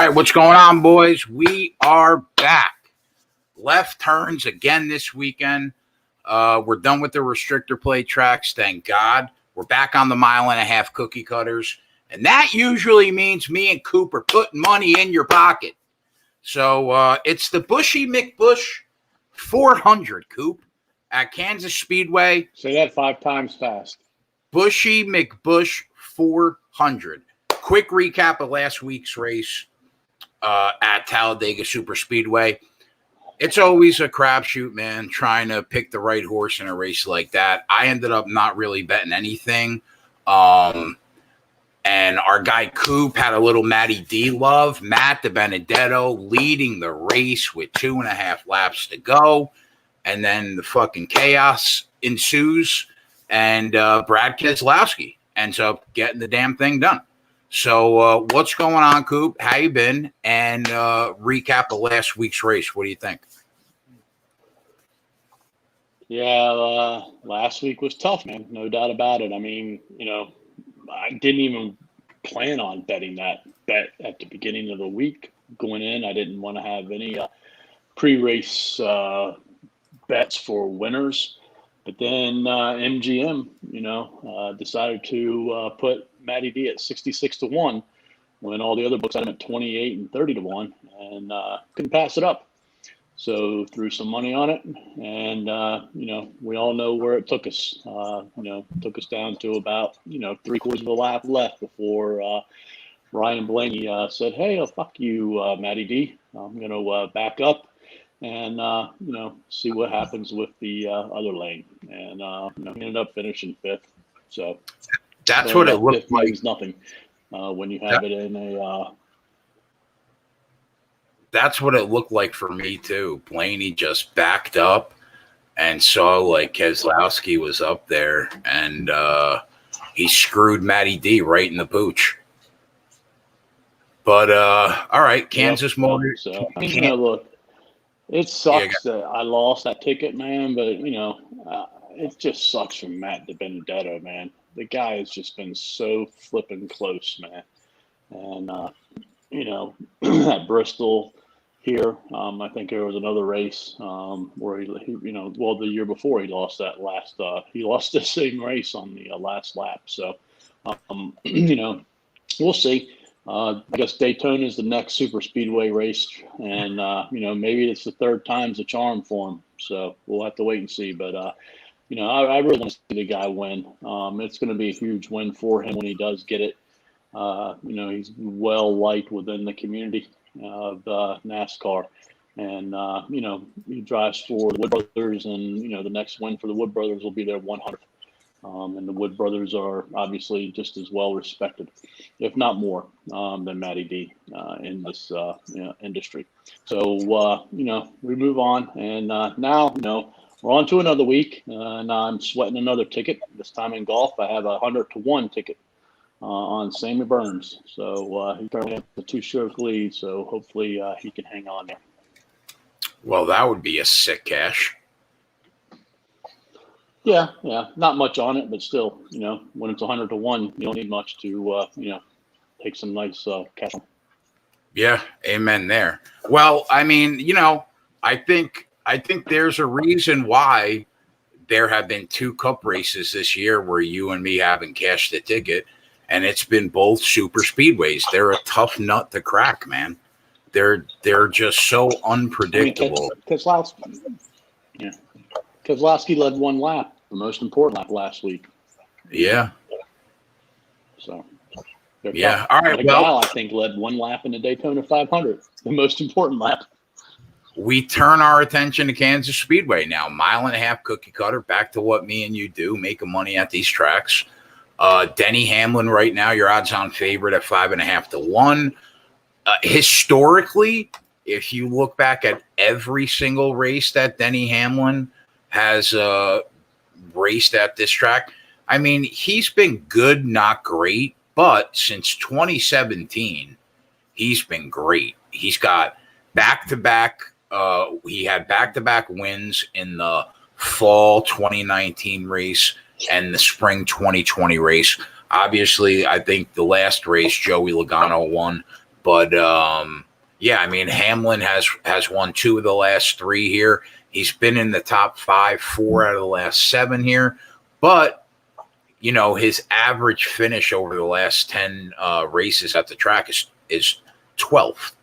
right, what's going on, boys? We are back. Left turns again this weekend. We're done with the restrictor plate tracks, thank God. We're back on the 1.5 mile cookie cutters, and that usually means me and Coop are putting money in your pocket. So it's the Buschy McBusch 400, Coop, at Kansas Speedway. Say that 5 times fast. Buschy McBusch 400. Quick recap of last week's race at Talladega Super Speedway. It's always a crapshoot, man, trying to pick the right horse in a race like that. I ended up not really betting anything. And our guy Coop had a little Matty D love. Matt DiBenedetto leading the race with 2.5 laps to go. And then the fucking chaos ensues. And Brad Keselowski ends up getting the damn thing done. So what's going on, Coop? How you been? And recap of last week's race. What do you think? Yeah, last week was tough, man. No doubt about it. I mean, I didn't even plan on betting that bet at the beginning of the week going in. I didn't want to have any pre-race bets for winners. But then MGM, decided to put Matty D at 66-1 when all the other books had him at 28 and 30-1, and couldn't pass it up. So threw some money on it, and we all know where it took us. Took us down to about 3/4 of a lap left before Ryan Blaney said, "Hey, fuck you, Matty D. I'm gonna back up and see what happens with the other lane." And he ended up finishing 5th. So that's what it looked like. Means nothing when you have it in a. That's what it looked like for me too. Blaney just backed up and saw like Keselowski was up there, and he screwed Matty D right in the pooch. But all right, Kansas Motor. So look. It sucks that I lost that ticket, man, but, it just sucks for Matt DiBenedetto, man. The guy has just been so flipping close, man. And, at Bristol here, I think there was another race where he the year before he lost that last he lost the same race on the last lap. So, we'll see. I guess Daytona is the next super speedway race, and maybe it's the third time's a charm for him. So we'll have to wait and see. But I really want to see the guy win. It's going to be a huge win for him when he does get it. He's well liked within the community of NASCAR, and he drives for the Wood Brothers, and the next win for the Wood Brothers will be their 100th. And the Wood Brothers are obviously just as well respected, if not more, than Matty D in this industry. So, we move on. And now, we're on to another week. And I'm sweating another ticket. This time in golf, I have a 100-1 ticket on Sammy Burns. So he currently has a 2-stroke lead. So hopefully he can hang on there. Well, that would be a sick cash. Yeah, not much on it, but still, when it's 100-1, you don't need much to, take some nice cash. Yeah, amen there. Well, I mean, I think there's a reason why there have been 2 cup races this year where you and me haven't cashed the ticket, and it's been both super speedways. They're a tough nut to crack, man. They're just so unpredictable. Keselowski led 1 lap, the most important lap last week. Yeah. So. Yeah. All right. Well, I think led 1 lap in the Daytona 500, the most important lap. We turn our attention to Kansas Speedway now. 1.5 mile cookie cutter. Back to what me and you do, making money at these tracks. Denny Hamlin right now, your odds-on favorite at 5.5-1. Historically, if you look back at every single race that Denny Hamlin has raced at this track, I mean, he's been good, not great, but since 2017, he's been great. He's got back-to-back. He had back-to-back wins in the fall 2019 race and the spring 2020 race. Obviously, I think the last race, Joey Logano won. But yeah, I mean, Hamlin has won 2 of the last 3 here. He's been in the top 5, 4 out of the last 7 here. But, you know, his average finish over the last 10 races at the track is 12th.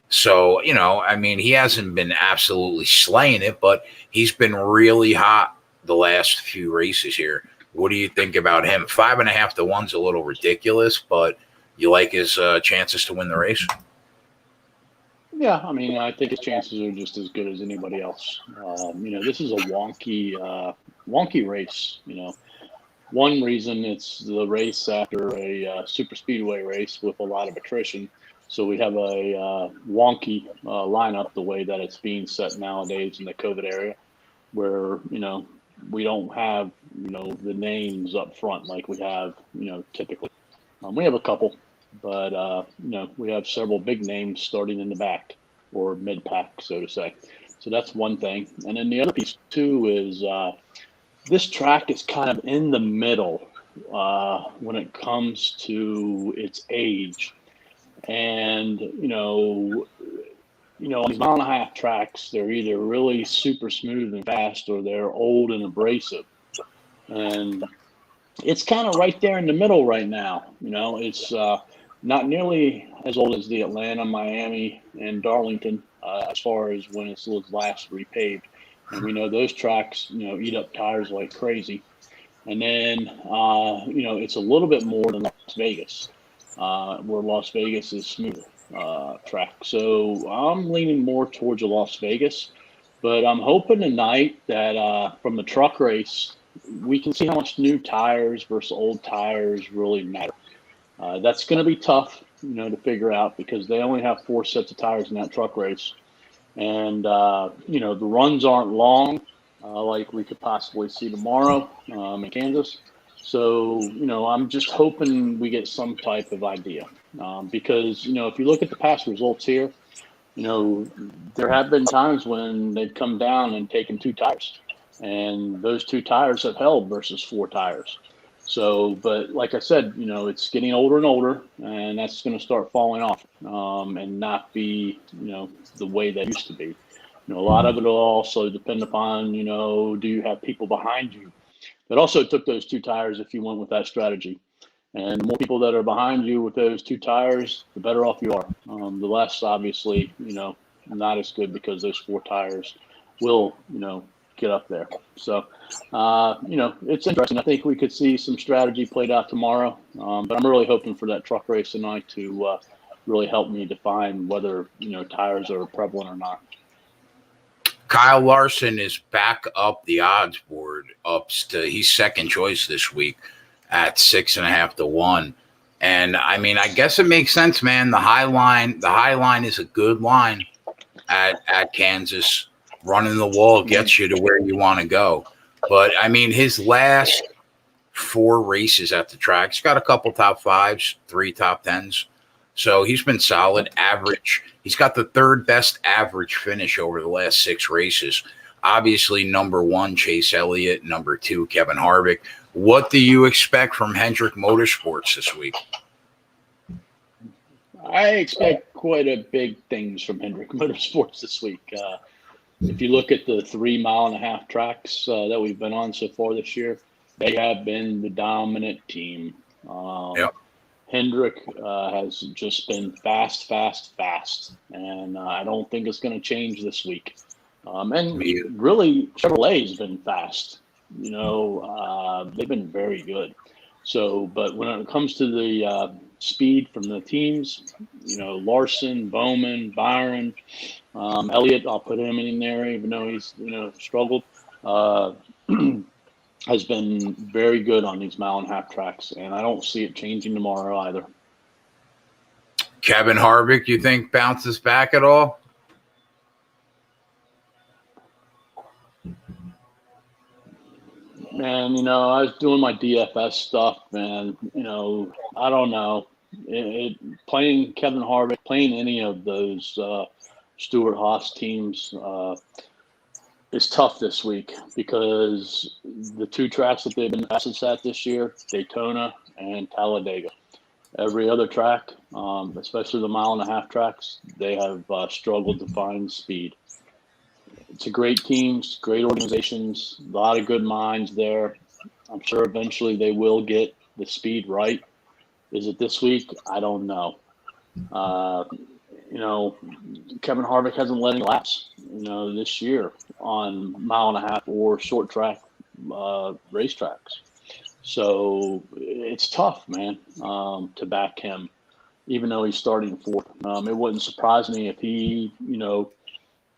So, you know, I mean, he hasn't been absolutely slaying it, but he's been really hot the last few races here. What do you think about him? 5.5 to 1's a little ridiculous, but you like his chances to win the race? Yeah, I mean, I think his chances are just as good as anybody else. You know, this is a wonky race. You know, one reason it's the race after a super speedway race with a lot of attrition. So we have a wonky lineup the way that it's being set nowadays in the COVID area, where, you know, we don't have, you know, the names up front like we have, you know, typically. We have a couple, but, you know, we have several big names starting in the back or mid pack, so to say. So that's one thing. And then the other piece, too, is this track is kind of in the middle when it comes to its age. And, on these 1.5-mile tracks, they're either really super smooth and fast or they're old and abrasive. And it's kind of right there in the middle right now. You know, it's not nearly as old as the Atlanta, Miami, and Darlington as far as when it was last repaved. And we know those tracks, you know, eat up tires like crazy. And then, it's a little bit more than Las Vegas, where Las Vegas is smoother track. So I'm leaning more towards a Las Vegas, but I'm hoping tonight that from the truck race, we can see how much new tires versus old tires really matter. That's going to be tough, you know, to figure out because they only have 4 sets of tires in that truck race. And, the runs aren't long like we could possibly see tomorrow in Kansas. So, you know, I'm just hoping we get some type of idea because, you know, if you look at the past results here, you know, there have been times when they've come down and taken 2 tires and those 2 tires have held versus 4 tires. So, but like I said, you know, it's getting older and older and that's going to start falling off and not be, you know, the way that used to be. You know, a lot of it will also depend upon, you know, do you have people behind you that also took those 2 tires if you went with that strategy? And the more people that are behind you with those 2 tires, the better off you are. The less, obviously, you know, not as good because those 4 tires will, you know, get up there. So, it's interesting. I think we could see some strategy played out tomorrow, but I'm really hoping for that truck race tonight to really help me define whether, you know, tires are prevalent or not. Kyle Larson is back up the odds board. He's second choice this week at 6.5 to 1. And I mean, I guess it makes sense, man. The high line is a good line at Kansas. Running the wall gets you to where you want to go. But I mean, his last 4 races at the track, he's got a couple top 5s, 3 top 10s. So he's been solid average. He's got the 3rd best average finish over the last 6 races. Obviously, number 1, Chase Elliott. Number 2, Kevin Harvick. What do you expect from Hendrick Motorsports this week? I expect quite a big things from Hendrick Motorsports this week. If you look at the 3.5-mile tracks that we've been on so far this year, they have been the dominant team. Yep. Hendrick has just been fast, and I don't think it's going to change this week. And really, Chevrolet has been fast. You know, they've been very good. So, but when it comes to the speed from the teams, you know, Larson, Bowman, Byron, Elliott, I'll put him in there, even though he's, you know, struggled. Has been very good on these 1.5-mile tracks, and I don't see it changing tomorrow either. Kevin Harvick, you think bounces back at all? Man, you know, I was doing my DFS stuff, and, you know, I don't know. Playing Kevin Harvick, playing any of those Stewart-Haas teams is tough this week because the 2 tracks that they've been fastest at this year, Daytona and Talladega. Every other track, especially the 1.5-mile tracks, they have struggled to find speed. It's a great teams, great organizations, a lot of good minds there. I'm sure eventually they will get the speed right. Is it this week? I don't know. Kevin Harvick hasn't led any laps, this year on 1.5-mile or short track racetracks. So it's tough, man, to back him, even though he's starting fourth. It wouldn't surprise me if he,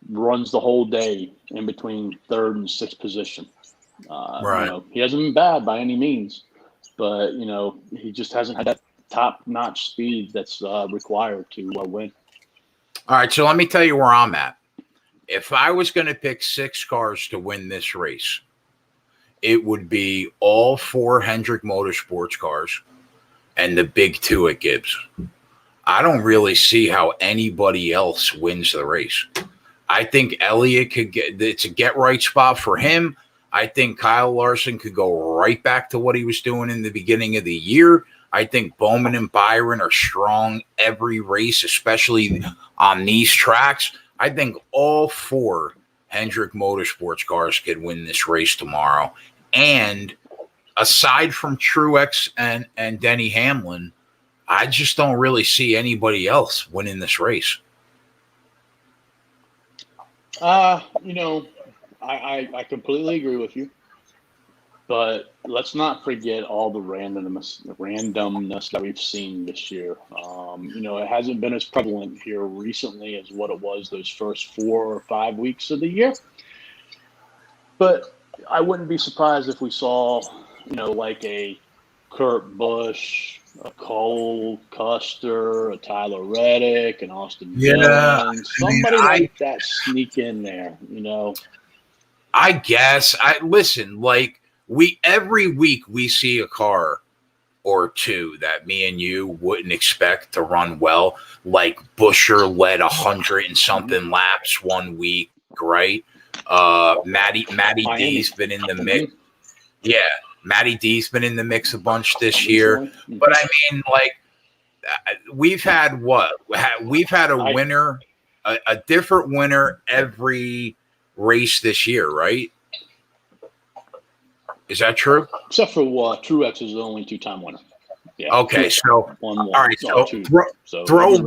runs the whole day in between third and sixth position. Right. He hasn't been bad by any means, but, he just hasn't had that top-notch speed that's required to win. All right, so let me tell you where I'm at. If I was going to pick 6 cars to win this race, it would be all 4 Hendrick Motorsports cars and the big 2 at Gibbs. I don't really see how anybody else wins the race. I think Elliott could it's a get-right spot for him. I think Kyle Larson could go right back to what he was doing in the beginning of the year. I think Bowman and Byron are strong every race, especially on these tracks. I think all 4 Hendrick Motorsports cars could win this race tomorrow. And aside from Truex and Denny Hamlin, I just don't really see anybody else winning this race. I completely agree with you. But let's not forget all the randomness that we've seen this year. It hasn't been as prevalent here recently as what it was those first 4 or 5 weeks of the year. But I wouldn't be surprised if we saw, like a Kurt Busch, a Cole Custer, a Tyler Reddick, an Austin Jones, somebody like that sneak in there, I guess. Listen, like, every week we see a car or 2 that me and you wouldn't expect to run well. Like Busher led 100 and something laps one week, right? Matty D's been in the mix. Yeah, Matty D's been in the mix a bunch this year. But I mean, like, we've had what? We've had a winner, a different winner every race this year, right? Is that true? Except for Truex is the only 2-time winner. Yeah. Okay, so all right, so throw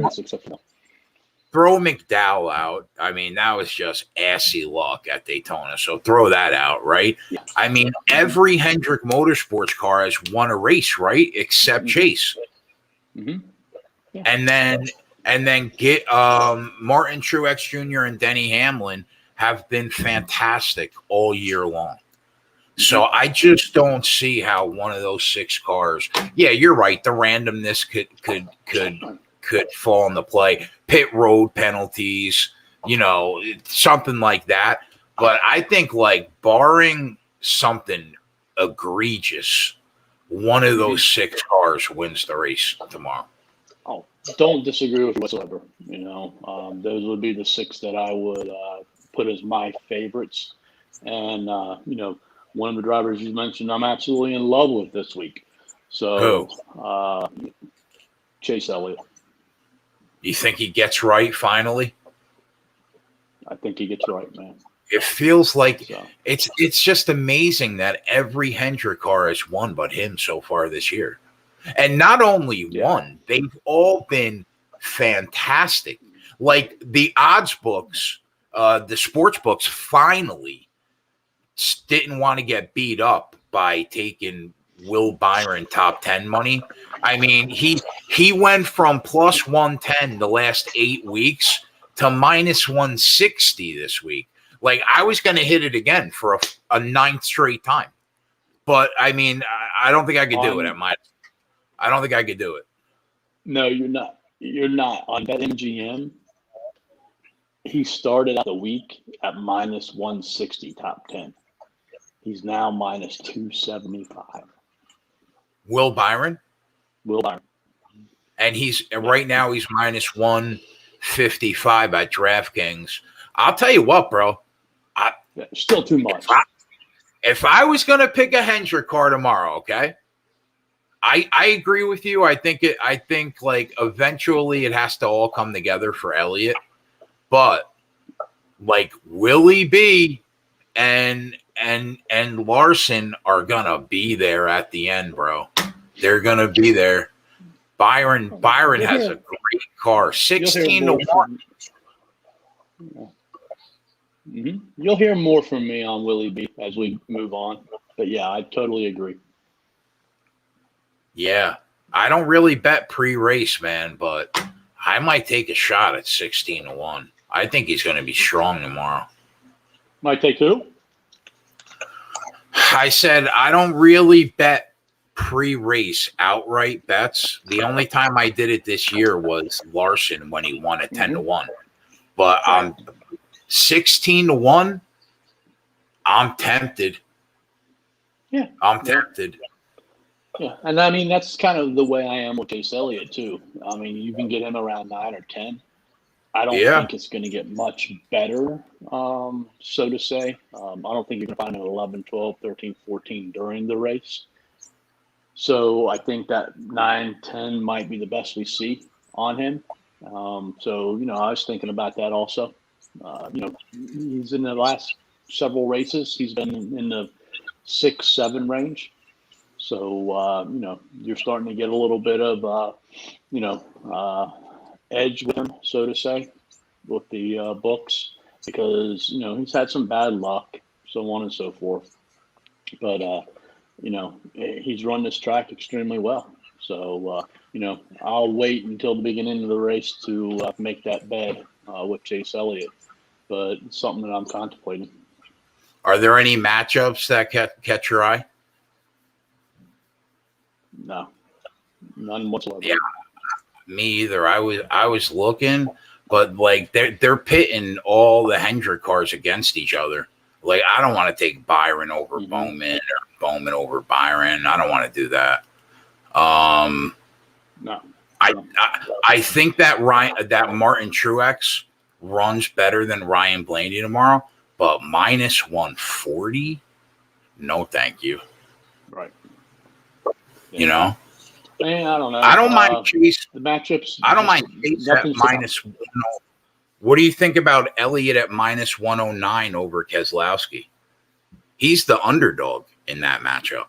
McDowell out. I mean, that was just assy luck at Daytona. So throw that out, right? Yeah. I mean, every Hendrick Motorsports car has won a race, right? Except Chase. Mm-hmm. Yeah. And then get Martin Truex Jr. and Denny Hamlin have been fantastic all year long. So I just don't see how one of those 6 cars. Yeah, you're right. The randomness could fall into play. Pit road penalties, something like that. But I think, like, barring something egregious, one of those 6 cars wins the race tomorrow. Oh, don't disagree with you whatsoever. Those would be the 6 that I would put as my favorites. And one of the drivers you mentioned, I'm absolutely in love with this week. So, Chase Elliott. You think he gets right finally? I think he gets right, man. It feels like it's just amazing that every Hendrick car has won but him so far this year. And not only one, they've all been fantastic. Like the odds books, the sports books finally didn't want to get beat up by taking Will Byron top 10 money. I mean, he went from plus 110 the last 8 weeks to minus 160 this week. Like, I was going to hit it again for a 9th straight time. But, I mean, I don't think I could do it. I don't think I could do it. No, you're not. You're not. On BetMGM, he started out the week at minus 160 top 10. He's now minus 275. Will Byron? Will Byron. And right now he's minus 155 at DraftKings. I'll tell you what, bro. Still too much. If I was going to pick a Hendrick car tomorrow, okay, I agree with you. I think like eventually it has to all come together for Elliott, but like Willie B and Larson are gonna be there at the end, bro. They're gonna be there. Byron has a great car, 16-1. You'll hear more from me on Willie B as we move on. But yeah, I totally agree. Yeah, I don't really bet pre-race, man, but I might take a shot at 16-1. I think he's going to be strong tomorrow. Might take who? I said I don't really bet pre-race outright bets. The only time I did it this year was Larson when he won at 10-1. But 16-1, I'm tempted. Yeah, I'm tempted. Yeah, and I mean that's kind of the way I am with Chase Elliott too. I mean, you can get him around 9 or 10. I don't think it's going to get much better, so to say. I don't think you're going to find him at 11, 12, 13, 14 during the race. So I think that 9, 10 might be the best we see on him. So, I was thinking about that also. He's in the last several races. He's been in the 6, 7 range. So, you're starting to get a little bit of, edge with him, so to say, with the books, because, he's had some bad luck, so on and so forth. But, he's run this track extremely well. So, I'll wait until the beginning of the race to make that bet with Chase Elliott. But it's something that I'm contemplating. Are there any matchups that catch your eye? No, none whatsoever. Yeah, me either. I was looking, but like they're pitting all the Hendrick cars against each other. Like I don't want to take Byron over Bowman or Bowman over Byron. I don't want to do that. No. I think that Martin Truex runs better than Ryan Blaney tomorrow, but minus 140, no, thank you. Right. Yeah. Man, I don't know. I don't mind Chase. The matchups. I don't mind Chase at minus 1. What do you think about Elliott at minus 109 over Keselowski? He's the underdog in that matchup.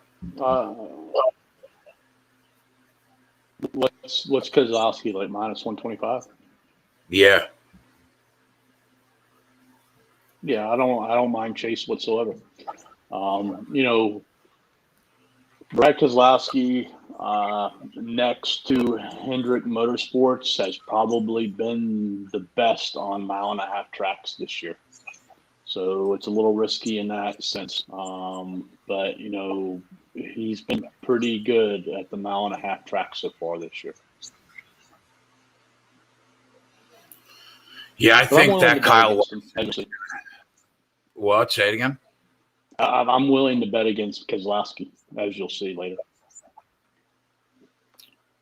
What's Keselowski like minus 125? Yeah. Yeah, I don't mind Chase whatsoever. Brad Keselowski next to Hendrick Motorsports has probably been the best on 1.5-mile tracks this year. So it's a little risky in that sense. But, he's been pretty good at the 1.5-mile track so far this year. Yeah, I think that Kyle. What? Say it again. I'm willing to bet against Keselowski, as you'll see later.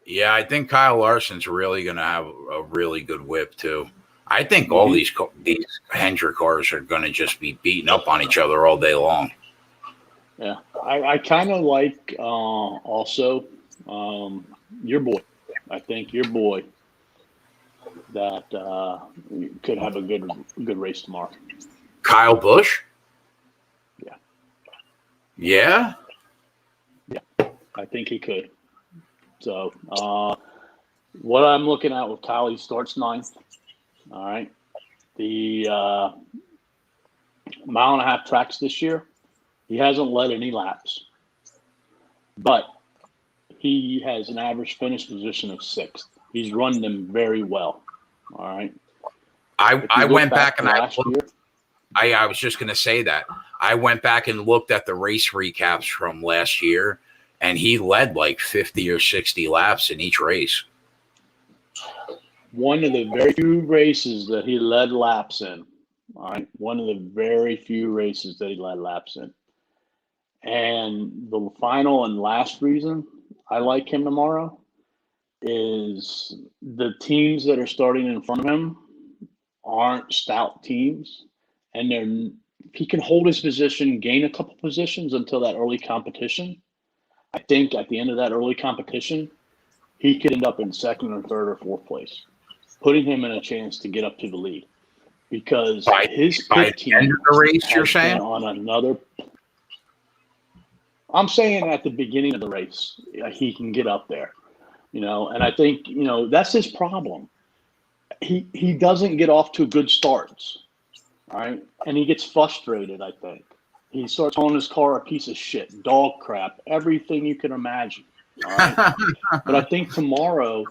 Yeah, I think Kyle Larson's really going to have a really good whip too. I think all these Hendrick cars are going to just be beating up on each other all day long. Yeah, I kind of like also your boy. I think your boy that could have a good race tomorrow. Kyle Busch? Yeah. Yeah? Yeah, I think he could. So what I'm looking at with Kyle, he starts 9th. All right. The 1.5-mile tracks this year, he hasn't led any laps. But he has an average finish position of 6th. He's run them very well. All right. I went back and I looked. I was just going to say that. I went back and looked at the race recaps from last year, and he led like 50 or 60 laps in each race. One of the very few races that he led laps in. All right. One of the very few races that he led laps in. And the final and last reason I like him tomorrow is the teams that are starting in front of him aren't stout teams. And he can hold his position, gain a couple positions until that early competition. I think at the end of that early competition, he could end up in second or third or fourth place, putting him in a chance to get up to the lead. Because his pit team end of the race, you're saying? On another. I'm saying at the beginning of the race, he can get up there, and I think, that's his problem. He doesn't get off to good starts, all right? And he gets frustrated, I think. He starts calling his car a piece of shit, dog crap, everything you can imagine, all right? But I think tomorrow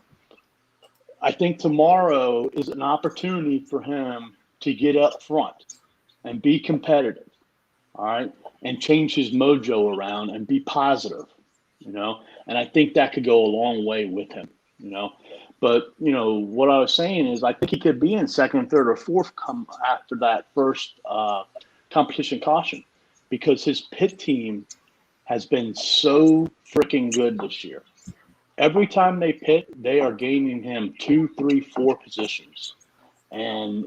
is an opportunity for him to get up front and be competitive, all right, and change his mojo around and be positive, and I think that could go a long way with him, But, what I was saying is I think he could be in second, third, or fourth come after that first competition caution, because his pit team has been so freaking good this year. Every time they pit, they are gaining him 2, 3, 4 positions. And,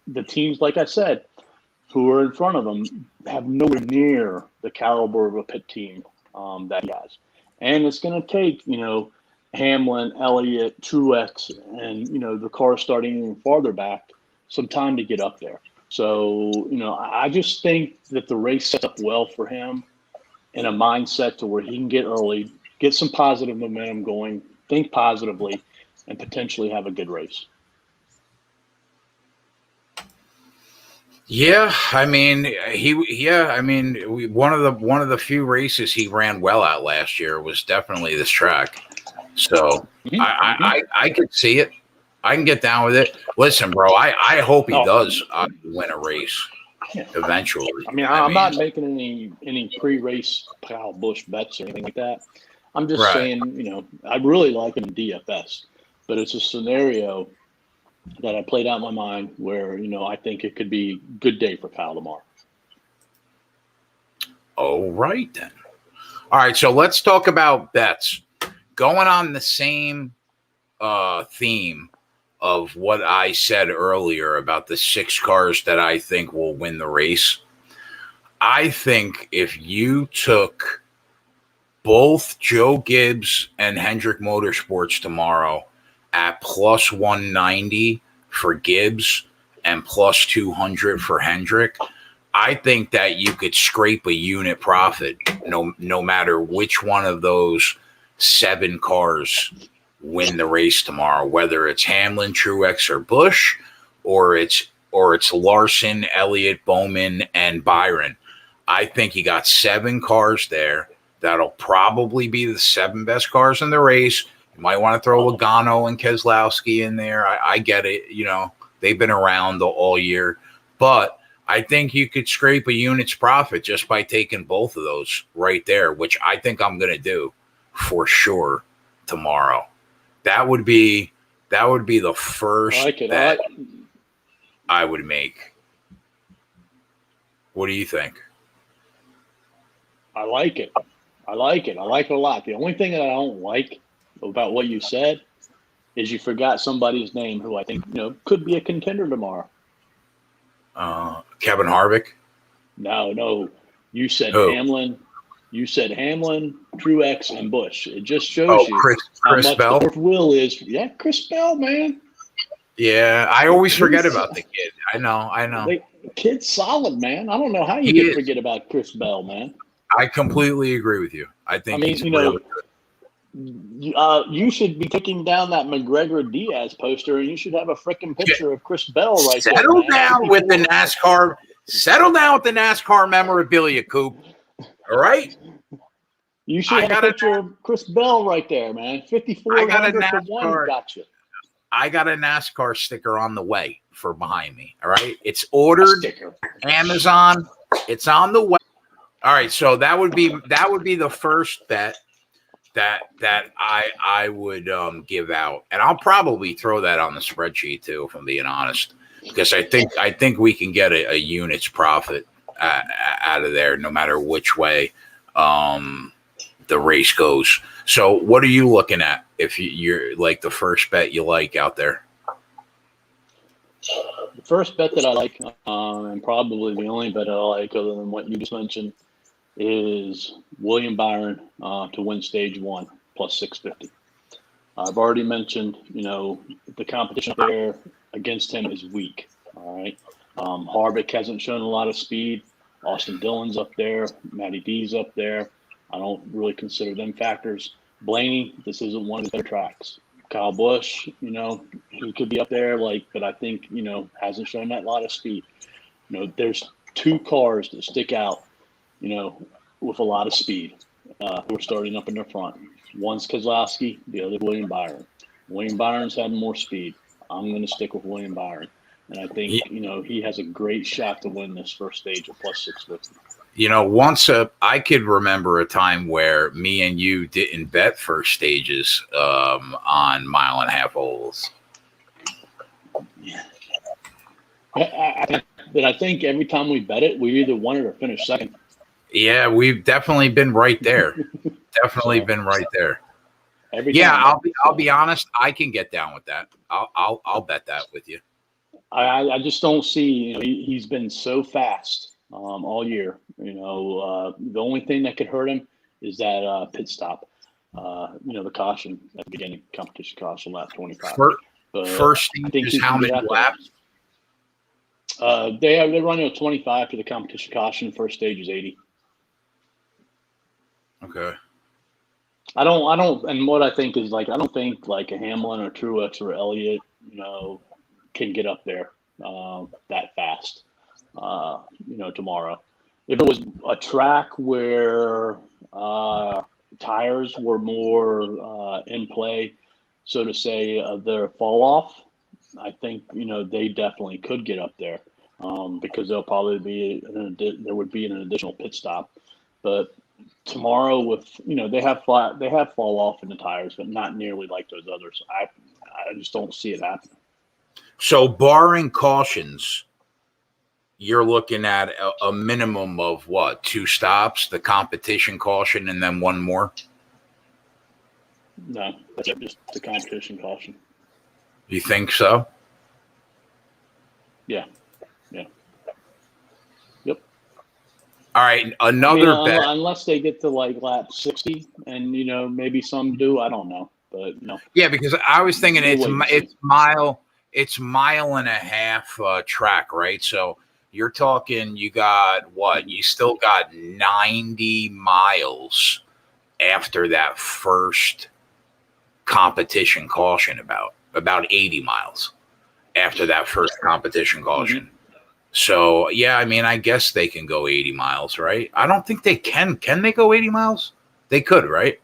the teams, like I said, who are in front of him have nowhere near the caliber of a pit team that he has. And it's going to take, Hamlin, Elliott, Truex, and, the car starting even farther back, some time to get up there. So, I just think that the race sets up well for him in a mindset to where he can get early, get some positive momentum going, think positively, and potentially have a good race. Yeah, I mean, one of the few races he ran well at last year was definitely this track. So I could see it. I can get down with it. Listen, bro, I hope he does win a race eventually. I mean, I'm not making any pre-race Kyle Busch bets or anything like that. I'm just saying, I really like him in DFS, but it's a scenario that I played out in my mind where, I think it could be a good day for Kyle tomorrow. All right, then. All right, so let's talk about bets. Going on the same theme of what I said earlier about the 6 cars that I think will win the race, I think if you took both Joe Gibbs and Hendrick Motorsports tomorrow at plus 190 for Gibbs and plus 200 for Hendrick, I think that you could scrape a unit profit no matter which one of those 7 cars win the race tomorrow, whether it's Hamlin, Truex, or Busch, or it's Larson, Elliott, Bowman, and Byron. I think you got 7 cars there that'll probably be the 7 best cars in the race. You might want to throw Logano and Keselowski in there. I get it. They've been around all year. But I think you could scrape a unit's profit just by taking both of those right there, which I think I'm going to do for sure tomorrow. That would be the first bet I would make. What do you think? I like it. I like it a lot. The only thing that I don't like about what you said is you forgot somebody's name who I think, could be a contender tomorrow. Kevin Harvick? No. You said Hamlin. You said Hamlin, Truex, and Busch. It just shows you Chris how much Bell? the will is. Yeah, Chris Bell, man. Yeah, I always forget about the kid. I know. The kid's solid, man. I don't know how you can forget about Chris Bell, man. I completely agree with you. I think he's really good. You should be taking down that McGregor Diaz poster, and you should have a freaking picture of Chris Bell right there. Settle down with the NASCAR. Settle down with the NASCAR memorabilia, Coop. All right. You should have a picture of Chris Bell right there, man. 5,400 for one. Gotcha. I got a NASCAR sticker on the way for behind me. All right. It's ordered. Amazon. It's on the way. All right. So that would be the first bet that I would give out, and I'll probably throw that on the spreadsheet too, if I'm being honest, because I think we can get a unit's profit out of there, no matter which way the race goes. So, what are you looking at if you're like the first bet you like out there? The first bet that I like, and probably the only bet I like, other than what you just mentioned, is William Byron to win stage 1 plus 650. I've already mentioned, the competition up there against him is weak. All right. Harvick hasn't shown a lot of speed. Austin Dillon's up there. Matty D's up there. I don't really consider them factors. Blaney, this isn't one of his better tracks. Kyle Busch, he could be up there, but I think, hasn't shown that lot of speed. There's 2 cars that stick out, with a lot of speed, who are starting up in the front. One's Keselowski, the other William Byron. William Byron's had more speed. I'm going to stick with William Byron. And I think, he has a great shot to win this first stage at plus 650. I could remember a time where me and you didn't bet first stages on mile-and-a-half ovals. Yeah. But I think every time we bet it, we either won it or finished second. Yeah, we've definitely been right there. Been right there. I'll be honest. I can get down with that. I'll bet that with you. I just don't see. He's been so fast all year. The only thing that could hurt him is that pit stop. The caution at the beginning, competition caution, lap 25. First stage is how many laps? They're running a 25 to the competition caution. First stage is 80. Okay. I don't, and what I think is I don't think a Hamlin or Truex or Elliott, can get up there that fast, tomorrow. If it was a track where tires were more in play, so to say, of their fall off, I think, they definitely could get up there because there'll probably there would be an additional pit stop. But tomorrow they have fall off in the tires, but not nearly like those others. I just don't see it happening. So barring cautions, you're looking at a minimum of what? 2 stops, the competition caution, and then one more? No, that's just the competition caution. You think so? Yeah. Yep. All right, another bet. Unless they get to lap 60, and maybe some do. I don't know, but no. Yeah, because I was thinking it's mile and a half track, right? So you're talking, you got what? You still got 90 miles after that first competition caution, about 80 miles after that first competition caution. Mm-hmm. So, yeah, I guess they can go 80 miles, right? I don't think they can. Can they go 80 miles? They could, right?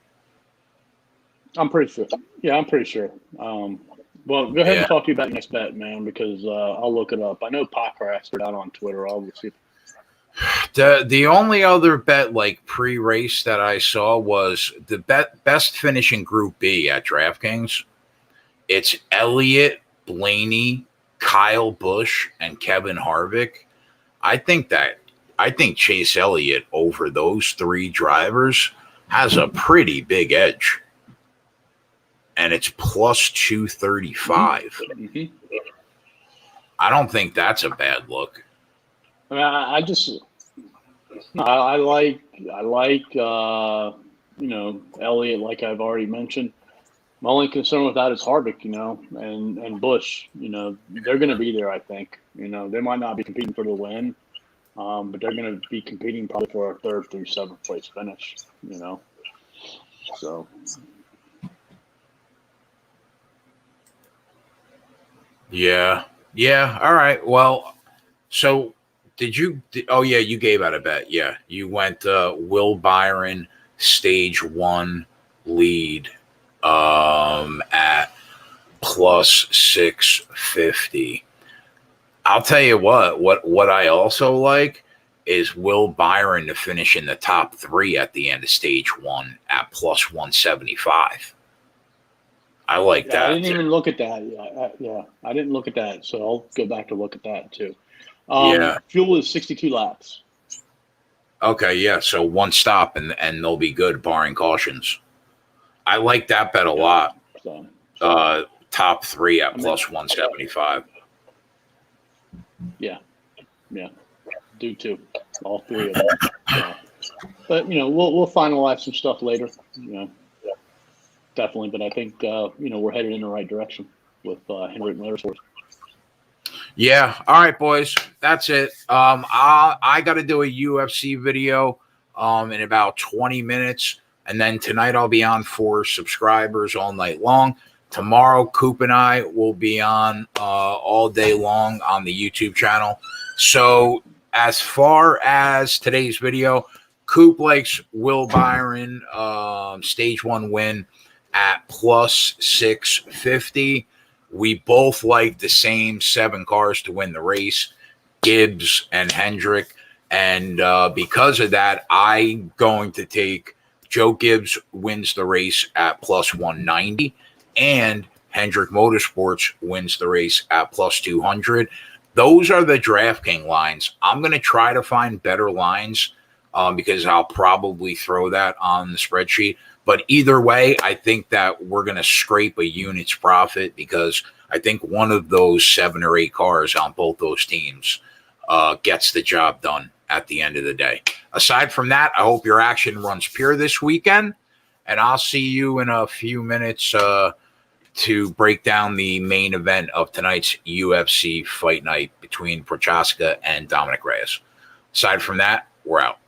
I'm pretty sure. Yeah, I'm pretty sure. Well, go ahead and talk to you about your next bet, man, because I'll look it up. I know Parker asked it out on Twitter. I'll see. The only other bet pre-race that I saw was the best finish in Group B at DraftKings. It's Elliott, Blaney, Kyle Busch, and Kevin Harvick. I think Chase Elliott over those 3 drivers has a pretty big edge. And it's plus 235. Mm-hmm. I don't think that's a bad look. I like Elliott, like I've already mentioned. My only concern with that is Harvick, and Busch. They're going to be there. I think. They might not be competing for the win, but they're going to be competing probably for a 3rd through 7th place finish. So. Yeah. All right. Well, so did you? Oh, yeah. You gave out a bet. Yeah, you went Will Byron stage 1 lead at plus 650. I'll tell you what I also like is Will Byron to finish in the top 3 at the end of stage 1 at plus 175. I like that. I didn't even look at that. I didn't look at that, so I'll go back to look at that too. Fuel is 62 laps. Okay, yeah. So 1 stop and they'll be good, barring cautions. I like that bet a lot. Top 3 at plus 175. Yeah. Do too. All 3 of them. But we'll finalize some stuff later. Definitely. But I think we're headed in the right direction with Hendrick Motorsports. Yeah. All right, boys. That's it. I got to do a UFC video in about 20 minutes. And then tonight I'll be on for subscribers all night long. Tomorrow, Coop and I will be on all day long on the YouTube channel. So as far as today's video, Coop likes Will Byron stage 1 win at plus 650. We both like the same 7 cars to win the race, Gibbs and Hendrick. And because of that, I'm going to take Joe Gibbs wins the race at plus 190 and Hendrick Motorsports wins the race at plus 200. Those are the DraftKings lines. I'm going to try to find better lines because I'll probably throw that on the spreadsheet. But either way, I think that we're going to scrape a unit's profit because I think one of those 7 or 8 cars on both those teams gets the job done at the end of the day. Aside from that, I hope your action runs pure this weekend, and I'll see you in a few minutes to break down the main event of tonight's UFC fight night between Prochaska and Dominic Reyes. Aside from that, we're out.